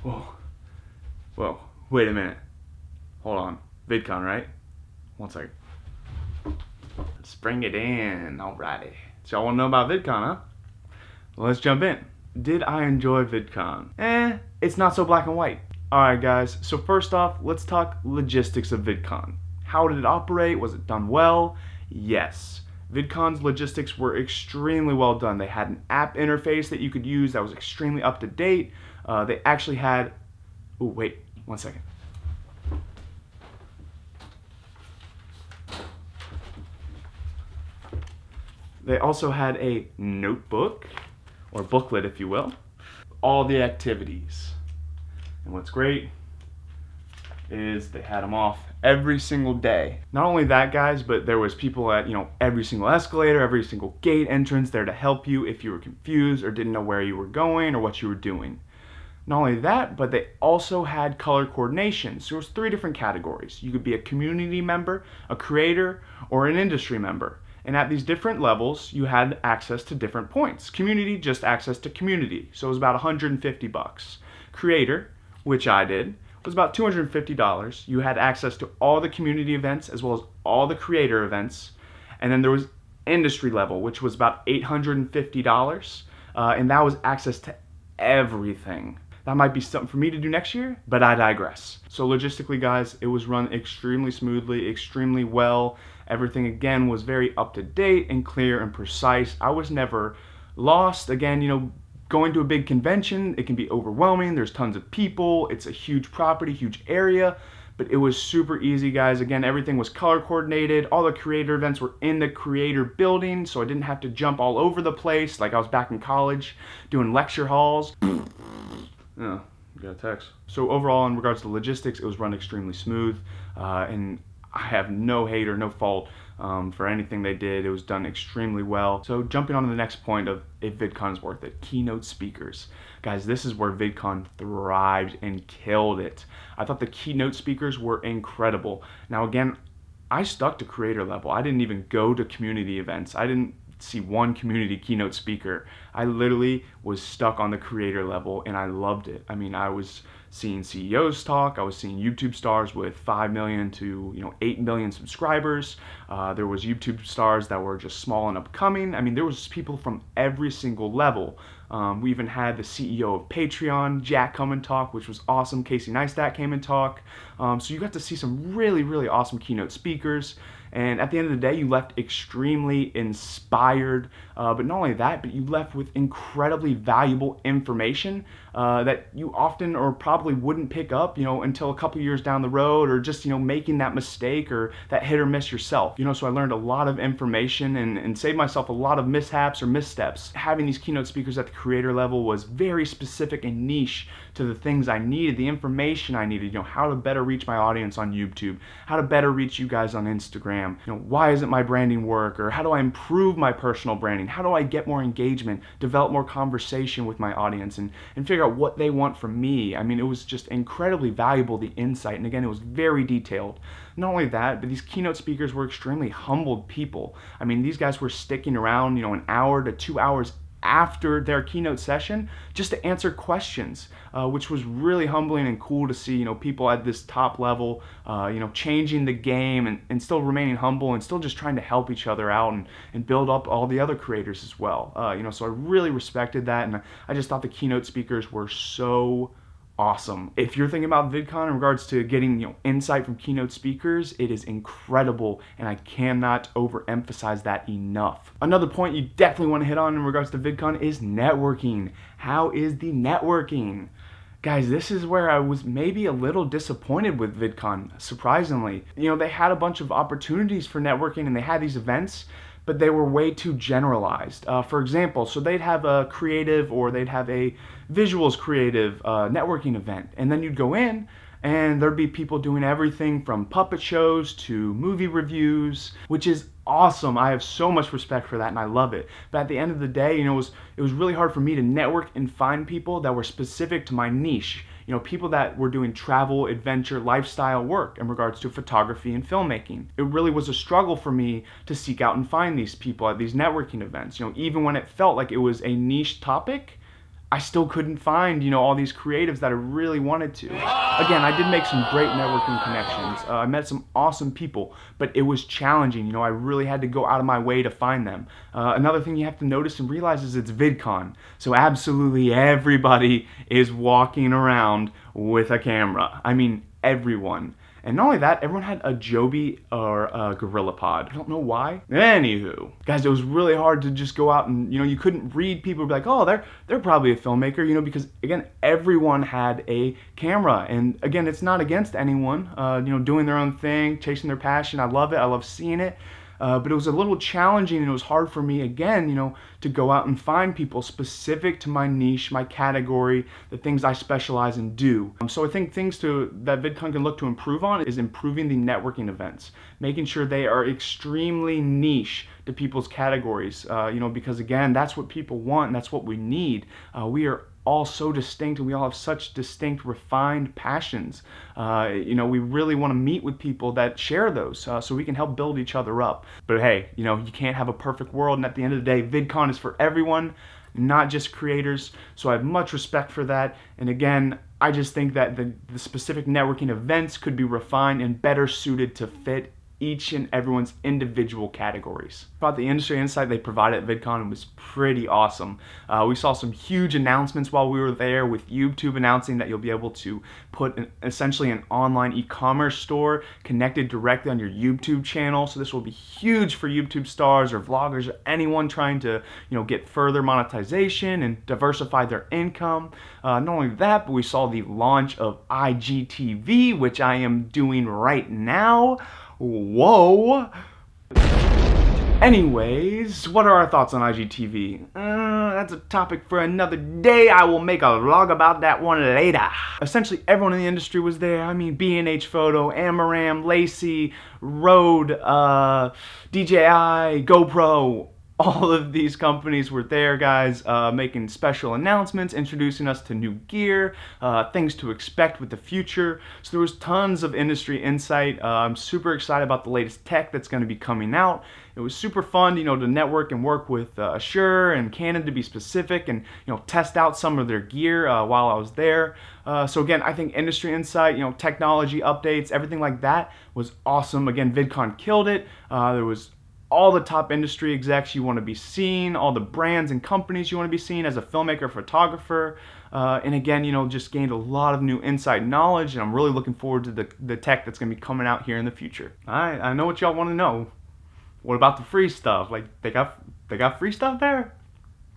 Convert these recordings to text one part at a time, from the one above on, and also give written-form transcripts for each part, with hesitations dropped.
Whoa. Whoa. Wait a minute. Hold on. VidCon, right? One second. Let's bring it in. Alrighty. So y'all want to know about VidCon, huh? Well, let's jump in. Did I enjoy VidCon? It's not so black and white. Alright guys, so first off, let's talk logistics of VidCon. How did it operate? Was it done well? Yes. VidCon's logistics were extremely well done. They had an app interface that you could use that was extremely up to date. They actually had, oh wait, one second. They also had a notebook, or booklet if you will, all the activities. And what's great is they had them off every single day. Not only that, guys, but there was people at, every single escalator, every single gate entrance there to help you if you were confused or didn't know where you were going or what you were doing. Not only that, but they also had color coordination. So there was 3 different categories. You could be a community member, a creator, or an industry member. And at these different levels, you had access to different points. Community, just access to community. So it was about $150. Creator, which I did, was about $250. You had access to all the community events as well as all the creator events. And then there was industry level, which was about $850. And that was access to everything. That might be something for me to do next year, but I digress. So logistically, guys, it was run extremely smoothly, extremely well. Everything, again, was very up to date and clear and precise. I was never lost. Again, going to a big convention, it can be overwhelming. There's tons of people. It's a huge property, huge area, but it was super easy, guys. Again, everything was color coordinated. All the creator events were in the creator building, so I didn't have to jump all over the place like I was back in college doing lecture halls. Yeah, got a text. So overall, in regards to logistics, it was run extremely smooth, and I have no hate or no fault for anything they did. It was done extremely well. So jumping on to the next point of if VidCon is worth it, keynote speakers. Guys, this is where VidCon thrived and killed it. I thought the keynote speakers were incredible. Now again, I stuck to creator level. I didn't even go to community events. I didn't see one community keynote speaker. I literally was stuck on the creator level and I loved it. I mean, I was seeing CEOs talk, I was seeing YouTube stars with 5 million to 8 million subscribers. There was YouTube stars that were just small and upcoming. I mean, there was people from every single level. We even had the CEO of Patreon, Jack, come and talk, which was awesome. Casey Neistat came and talk. So you got to see some really, really awesome keynote speakers. And at the end of the day, you left extremely inspired, but not only that, but you left with incredibly valuable information that you often or probably wouldn't pick up, until a couple years down the road, or just, making that mistake or that hit or miss yourself. So I learned a lot of information and saved myself a lot of mishaps or missteps. Having these keynote speakers at the creator level was very specific and niche to the things I needed, the information I needed, how to better reach my audience on YouTube, how to better reach you guys on Instagram, why isn't my branding work, or how do I improve my personal branding, how do I get more engagement, develop more conversation with my audience, and figure out what they want from me. I mean, it was just incredibly valuable, the insight, and again, it was very detailed. Not only that, but these keynote speakers were extremely humbled people. I mean, these guys were sticking around, an hour to 2 hours after their keynote session just to answer questions, which was really humbling and cool to see, people at this top level, changing the game and still remaining humble and still just trying to help each other out and build up all the other creators as well. So I really respected that, and I just thought the keynote speakers were so awesome. If you're thinking about VidCon in regards to getting insight from keynote speakers, it is incredible, and I cannot overemphasize that enough. Another point you definitely want to hit on in regards to VidCon is networking. How is the networking? Guys, this is where I was maybe a little disappointed with VidCon, surprisingly. They had a bunch of opportunities for networking and they had these events, but they were way too generalized. For example, so they'd have a creative or they'd have a visuals creative networking event, and then you'd go in and there'd be people doing everything from puppet shows to movie reviews, which is awesome. I have so much respect for that and I love it. But at the end of the day, it was really hard for me to network and find people that were specific to my niche. People that were doing travel, adventure, lifestyle work in regards to photography and filmmaking. It really was a struggle for me to seek out and find these people at these networking events. Even when it felt like it was a niche topic, I still couldn't find, all these creatives that I really wanted to. Again, I did make some great networking connections. I met some awesome people, but it was challenging. I really had to go out of my way to find them. Another thing you have to notice and realize is it's VidCon. So absolutely everybody is walking around with a camera. I mean, everyone. And not only that, everyone had a Joby or a GorillaPod. I don't know why. Anywho, guys, it was really hard to just go out and, you couldn't read people be like, oh, they're probably a filmmaker, because, again, everyone had a camera. And, again, it's not against anyone, doing their own thing, chasing their passion. I love it. I love seeing it. But it was a little challenging, and it was hard for me, again, to go out and find people specific to my niche, my category, the things I specialize in do. So I think things that VidCon can look to improve on is improving the networking events, making sure they are extremely niche to people's categories, because, again, that's what people want, and that's what we need. We are all so distinct, and we all have such distinct, refined passions. We really want to meet with people that share those, so we can help build each other up. But hey, you can't have a perfect world, and at the end of the day, VidCon is for everyone, not just creators. So I have much respect for that. And again, I just think that the specific networking events could be refined and better suited to fit each and everyone's individual categories. About the industry insight they provided at VidCon was pretty awesome. We saw some huge announcements while we were there, with YouTube announcing that you'll be able to put essentially an online e-commerce store connected directly on your YouTube channel. So this will be huge for YouTube stars or vloggers or anyone trying to get further monetization and diversify their income. Not only that, but we saw the launch of IGTV, which I am doing right now. Whoa! Anyways, what are our thoughts on IGTV? That's a topic for another day. I will make a vlog about that one later. Essentially, everyone in the industry was there. I mean, B&H Photo, Amaram, Lacey, Rode, DJI, GoPro. All of these companies were there, guys, making special announcements, introducing us to new gear, things to expect with the future. So there was tons of industry insight. I'm super excited about the latest tech that's going to be coming out. It was super fun, to network and work with Shure and Canon, to be specific, and test out some of their gear while I was there. So again, I think industry insight, technology updates, everything like that was awesome. Again, VidCon killed it. There was all the top industry execs you want to be seeing, all the brands and companies you want to be seeing as a filmmaker, photographer. And again, just gained a lot of new inside knowledge, and I'm really looking forward to the tech that's going to be coming out here in the future. I know what y'all want to know. What about the free stuff? Like, they got free stuff there?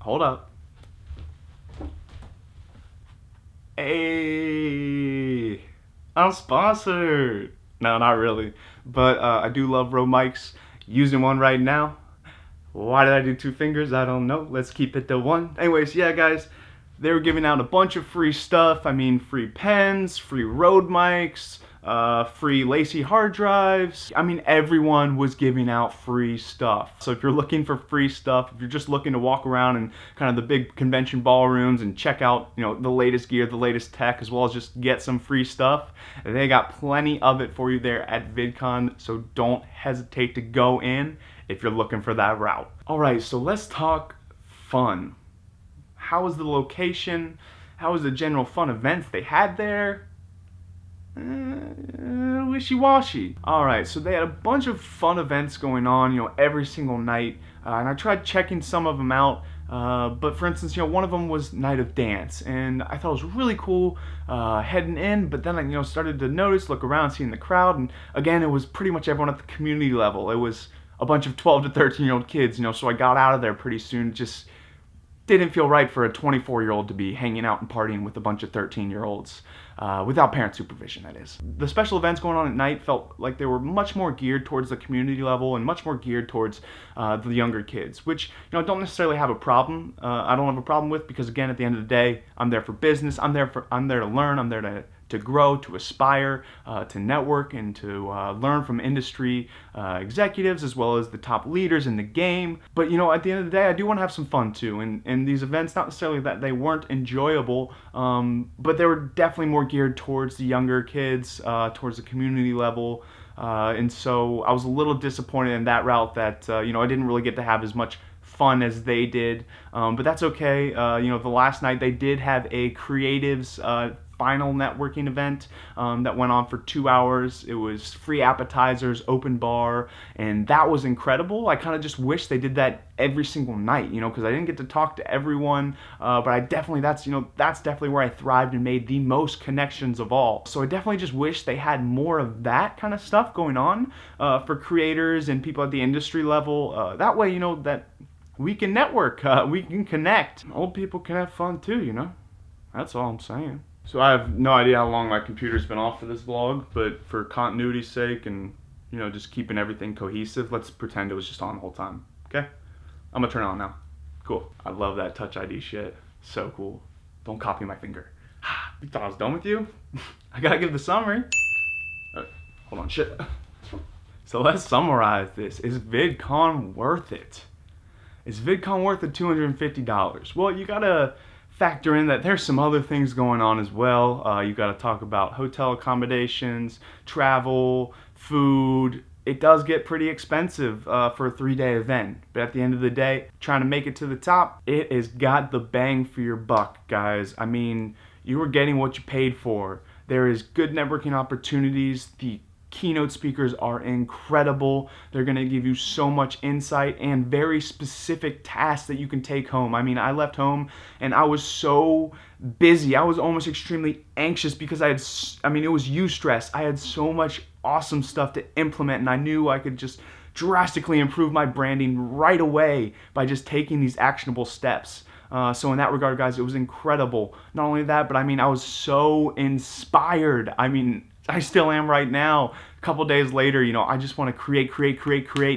Hold up. Hey, I'm sponsored. No, not really. But I do love Rode mics. Using one right now. Why did I do two fingers? I don't know. Let's keep it to one. Anyways, yeah, guys, they were giving out a bunch of free stuff. I mean, free pens, free Rode mics, free Lacey hard drives. I mean, everyone was giving out free stuff. So if you're looking for free stuff, if you're just looking to walk around in kind of the big convention ballrooms and check out, the latest gear, the latest tech, as well as just get some free stuff, they got plenty of it for you there at VidCon. So don't hesitate to go in if you're looking for that route. All right, so let's talk fun. How was the location? How was the general fun events they had there? Wishy-washy. Alright, so they had a bunch of fun events going on, every single night, and I tried checking some of them out, but for instance, one of them was Night of Dance, and I thought it was really cool heading in, but then I started to notice, look around, seeing the crowd, and again, it was pretty much everyone at the community level. It was a bunch of 12 to 13-year-old kids, so I got out of there pretty soon. Just didn't feel right for a 24-year-old to be hanging out and partying with a bunch of 13-year-olds. Without parent supervision, that is. The special events going on at night felt like they were much more geared towards the community level and much more geared towards the younger kids, which I don't necessarily have a problem. I don't have a problem with, because again, at the end of the day, I'm there for business. I'm there to learn. I'm there to grow, to aspire, to network, and to learn from industry executives as well as the top leaders in the game. But at the end of the day, I do want to have some fun too. And these events, not necessarily that they weren't enjoyable, but they were definitely more geared towards the younger kids, towards the community level. And so I was a little disappointed in that route that I didn't really get to have as much fun as they did, but that's okay. You know, the last night they did have a creatives final networking event that went on for 2 hours. It was free appetizers, open bar, and that was incredible. I kind of just wish they did that every single night, you know, because I didn't get to talk to everyone, but I definitely, that's definitely where I thrived and made the most connections of all. So I definitely just wish they had more of that kind of stuff going on for creators and people at the industry level. That way, you know, that we can network, we can connect. Old people can have fun too, you know. That's all I'm saying. So I have no idea how long my computer's been off for this vlog, but for continuity's sake and, you know, just keeping everything cohesive, let's pretend it was just on the whole time, okay? I'm gonna turn it on now. Cool. I love that Touch ID shit. So cool. Don't copy my finger. You thought I was done with you? I gotta give the summary. Hold on, shit. So let's summarize this. Is VidCon worth it? Is VidCon worth the $250? Well, you gotta factor in that there's some other things going on as well. You got to talk about hotel accommodations, travel, food. It does get pretty expensive for a 3-day event, but at the end of the day, trying to make it to the top, it has got the bang for your buck, guys. I mean, you were getting what you paid for. There is good networking opportunities. The keynote speakers are incredible. They're going to give you so much insight and very specific tasks that you can take home. I mean, I left home and I was so busy. I was almost extremely anxious because it was stress. I had so much awesome stuff to implement, and I knew I could just drastically improve my branding right away by just taking these actionable steps. So in that regard, guys, it was incredible. Not only that, but I mean, I was so inspired. I mean, I still am right now. A couple days later, you know, I just want to create,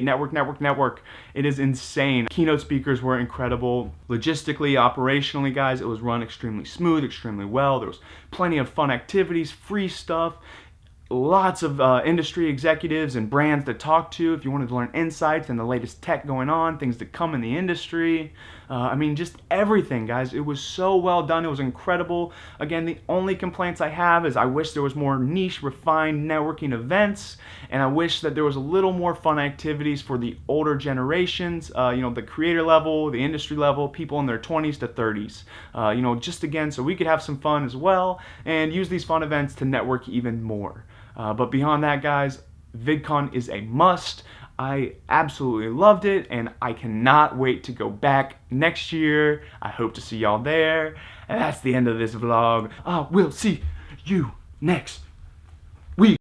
network. It is insane. Keynote speakers were incredible. Logistically, operationally, guys, it was run extremely smooth, extremely well. There was plenty of fun activities, free stuff. Lots of industry executives and brands to talk to if you wanted to learn insights and the latest tech going on, things to come in the industry. I mean, just everything, guys. It was so well done. It was incredible. Again, the only complaints I have is I wish there was more niche, refined networking events, and I wish that there was a little more fun activities for the older generations, you know, the creator level, the industry level, people in their 20s to 30s. You know, just again, so we could have some fun as well and use these fun events to network even more. But beyond that, guys, VidCon is a must. I absolutely loved it, and I cannot wait to go back next year. I hope to see y'all there. And that's the end of this vlog. I will see you next week.